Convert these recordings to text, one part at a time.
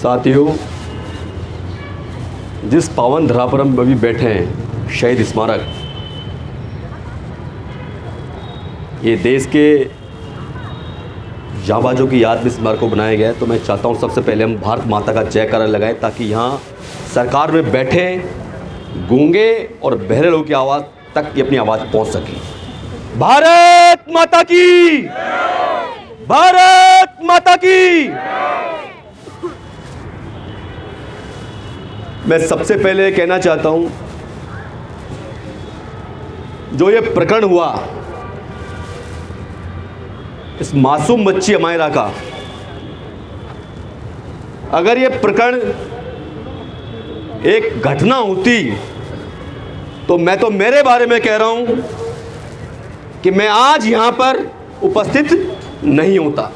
साथियों, जिस पावन धरा पर हम अभी बैठे हैं, शहीद स्मारक, ये देश के जांबाजों की याद में स्मारक को बनाया गया है। तो मैं चाहता हूँ सबसे पहले हम भारत माता का जयकारा लगाएं, ताकि यहाँ सरकार में बैठे गूंगे और बहरे लोगों की आवाज़ तक ये अपनी आवाज़ पहुँच सके। भारत माता की, भारत माता की। मैं सबसे पहले कहना चाहता हूं, जो ये प्रकरण हुआ इस मासूम बच्ची अमायरा का, अगर ये प्रकरण एक घटना होती तो मैं तो मेरे बारे में कह रहा हूं कि मैं आज यहां पर उपस्थित नहीं होता,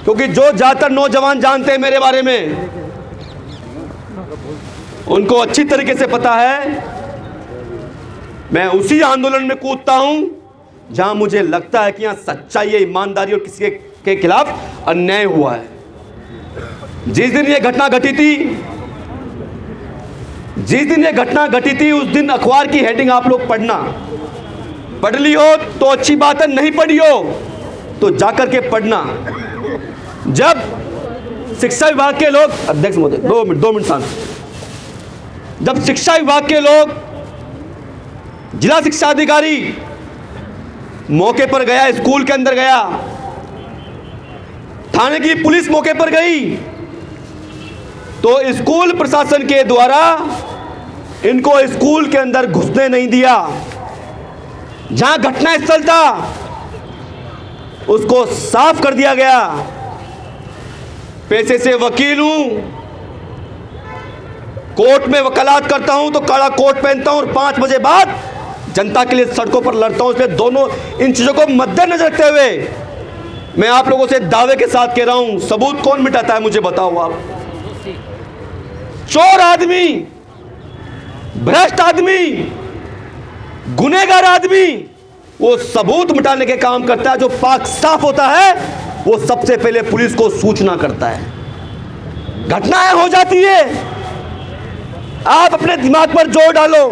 क्योंकि जो ज़्यादातर नौजवान जानते हैं मेरे बारे में, उनको अच्छी तरीके से पता है मैं उसी आंदोलन में कूदता हूं जहां मुझे लगता है कि यहां सच्चाई, ईमानदारी और किसी के खिलाफ अन्याय हुआ है। जिस दिन ये घटना घटी थी, उस दिन अखबार की हेडिंग आप लोग पढ़ना, पढ़ ली हो तो अच्छी बात है, नहीं पढ़ी हो तो जाकर के पढ़ना। जब शिक्षा विभाग के लोग, अध्यक्ष महोदय 2 मिनट शांत, जब शिक्षा विभाग के लोग, जिला शिक्षा अधिकारी मौके पर गया, स्कूल के अंदर गया, थाने की पुलिस मौके पर गई, तो स्कूल प्रशासन के द्वारा इनको स्कूल के अंदर घुसने नहीं दिया। जहां घटना स्थल था उसको साफ कर दिया गया। पेशे से वकील हूं, कोर्ट में वकालत करता हूं तो काला कोट पहनता हूं और 5 बजे बाद जनता के लिए सड़कों पर लड़ता हूं। इसलिए दोनों इन चीजों को मद्देनजर रखते हुए मैं आप लोगों से दावे के साथ कह रहा हूं, सबूत कौन मिटाता है मुझे बताओ आप। चोर आदमी, भ्रष्ट आदमी, गुनहगार आदमी वो सबूत मिटाने के काम करता है। जो पाक साफ होता है वो सबसे पहले पुलिस को सूचना करता है। घटनाएं हो जाती है, आप अपने दिमाग पर जोर डालो,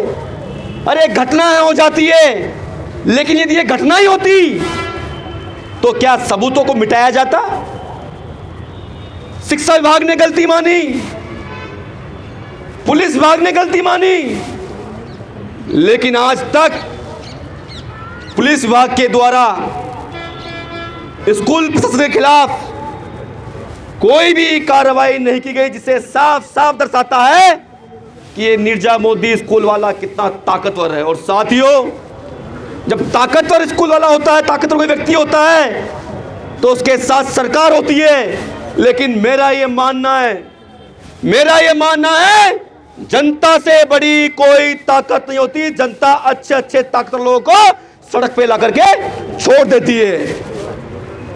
अरे घटनाएं हो जाती है, लेकिन यदि ये घटना ही होती तो क्या सबूतों को मिटाया जाता? शिक्षा विभाग ने गलती मानी, पुलिस विभाग ने गलती मानी, लेकिन आज तक पुलिस विभाग के द्वारा स्कूल प्रशासन के खिलाफ कोई भी कार्रवाई नहीं की गई, जिससे साफ साफ दर्शाता है कि ये नीरजा मोदी स्कूल वाला कितना ताकतवर है। और साथियों, जब ताकतवर स्कूल वाला होता है, ताकतवर कोई व्यक्ति होता है, तो उसके साथ सरकार होती है। लेकिन मेरा ये मानना है जनता से बड़ी कोई ताकत नहीं होती। जनता अच्छे ताकतवर लोगों को सड़क पे ला करके छोड़ देती है।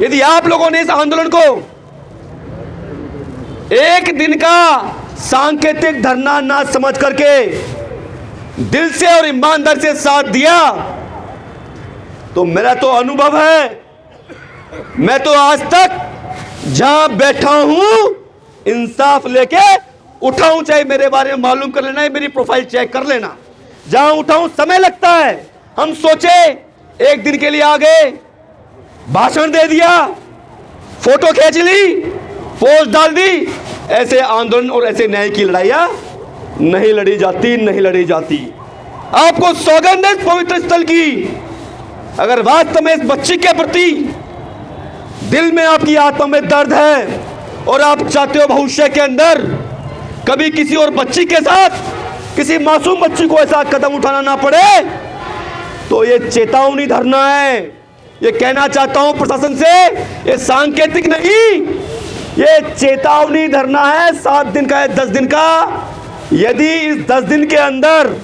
यदि आप लोगों ने इस आंदोलन को एक दिन का सांकेतिक धरना ना समझ करके दिल से और ईमानदारी से साथ दिया, तो मेरा तो अनुभव है, मैं तो आज तक जहां बैठा हूं इंसाफ लेके उठा हूं। चाहे मेरे बारे में मालूम कर लेना है, मेरी प्रोफाइल चेक कर लेना। जहां उठा हूं समय लगता है, हम सोचे एक दिन के लिए आ गए, भाषण दे दिया, फोटो खींच ली, पोस्ट डाल दी। ऐसे आंदोलन और ऐसे न्याय की लड़ाइयां नहीं लड़ी जाती। आपको सौगंध है इस पवित्र स्थल की। अगर वास्तव में इस बच्ची के प्रति दिल में आपकी आत्मा में दर्द है और आप चाहते हो भविष्य के अंदर कभी किसी और बच्ची के साथ, किसी मासूम बच्ची को ऐसा कदम उठाना ना पड़े, तो ये चेतावनी धरना है। ये कहना चाहता हूं प्रशासन से, ये सांकेतिक नहीं, ये चेतावनी धरना है। 7 दिन का है, 10 दिन का। यदि इस 10 दिन के अंदर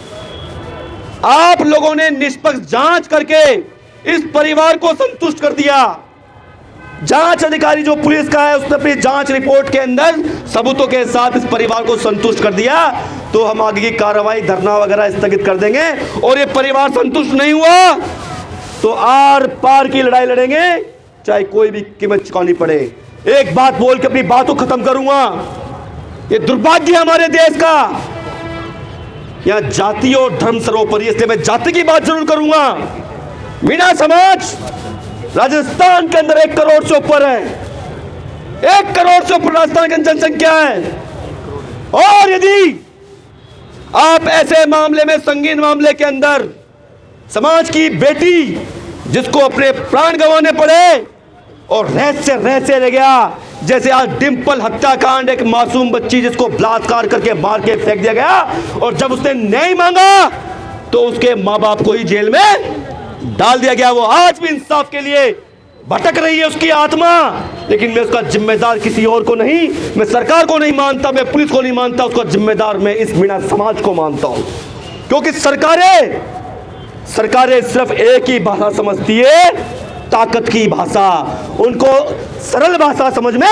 आप लोगों ने निष्पक्ष जांच करके इस परिवार को संतुष्ट कर दिया, जांच अधिकारी जो पुलिस का है उसने अपनी जांच रिपोर्ट के अंदर सबूतों के साथ इस परिवार को संतुष्ट कर दिया, तो हम आगे की कार्रवाई, धरना वगैरह स्थगित कर देंगे। और ये परिवार संतुष्ट नहीं हुआ तो आर पार की लड़ाई लड़ेंगे, चाहे कोई भी कीमत चुकानी पड़े। एक बात बोल के अपनी बात को खत्म करूंगा। ये दुर्भाग्य है हमारे देश का, यहां जाति और धर्म सर्वोपरि, इसलिए मैं जाति की बात जरूर करूंगा। मीणा समाज राजस्थान के अंदर 1 करोड़ से ऊपर है, 1 करोड़ से ऊपर राजस्थान की जनसंख्या है। और यदि आप ऐसे मामले में, संगीन मामले के अंदर समाज की बेटी जिसको अपने प्राण गंवाने पड़े और रहस्य रह गया, जैसे आज डिंपल हत्याकांड, एक मासूम बच्ची जिसको बलात्कार करके मार के फेंक दिया गया, और जब उसने न्याय मांगा तो उसके माँ बाप को ही जेल में डाल दिया गया। वो आज भी इंसाफ के लिए भटक रही है उसकी आत्मा, लेकिन मैं उसका जिम्मेदार किसी और को नहीं, मैं सरकार को नहीं मानता, मैं पुलिस को नहीं मानता, उसका जिम्मेदार मैं इस मीणा समाज को मानता हूं। क्योंकि सरकारें सिर्फ एक ही भाषा समझती है, ताकत की भाषा। उनको सरल भाषा समझ में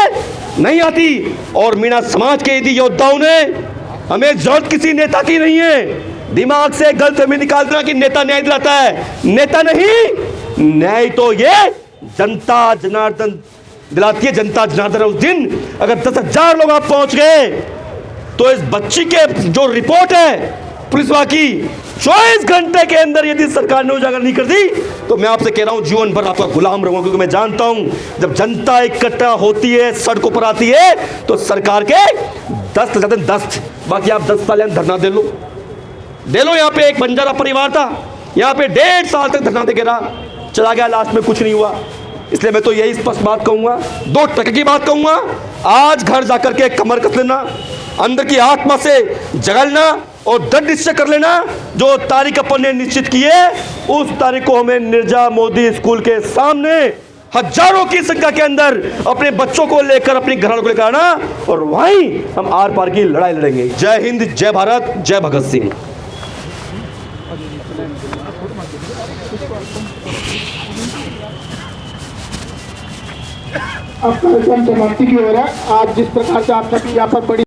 नहीं आती। और मीणा समाज के यदि योद्धाओं ने, हमें जरूरत किसी नेता की नहीं है। दिमाग से गलतफहमी निकाल देना कि नेता न्याय दिलाता है, नेता नहीं, न्याय तो ये जनता जनार्दन दिलाती है। जनता जनार्दन उस दिन अगर 10,000 लोग आप पहुंच गए तो इस बच्ची के जो रिपोर्ट है पुलिस की 24 घंटे के अंदर यदि सरकार ने उजागर नहीं कर दी तो मैं आपसे कह रहा हूं जीवन भर आपका गुलाम रहूंगा। क्योंकि मैं जानता हूं जब जनता इकट्ठा होती है, सड़कों पर आती है, तो सरकार के दस्त। बाकी आप 10 साल धरना दे लो। यहाँ पे एक बंजारा परिवार था, यहाँ पे 1.5 साल तक धरना दे रहा, चला गया, लास्ट में कुछ नहीं हुआ। इसलिए मैं तो यही स्पष्ट बात कहूंगा, 2 टके की बात कहूंगा, आज घर जाकर के कमर कस लेना, अंदर की आत्मा से जगलना और दृढ़ निश्चय कर लेना। जो तारीख अपन ने निश्चित की है उस तारीख को हमें निर्जा मोदी स्कूल के सामने हजारों की संख्या के अंदर अपने बच्चों को लेकर, अपनी घरवालों को लेकर आना, और वहीं हम आर पार की लड़ाई लड़ेंगे। जय हिंद, जय भारत, जय भगत सिंह। अब कार्यक्रम समाप्ति की ओर है। आज जिस प्रकार से आप सभी यहाँ पर बड़ी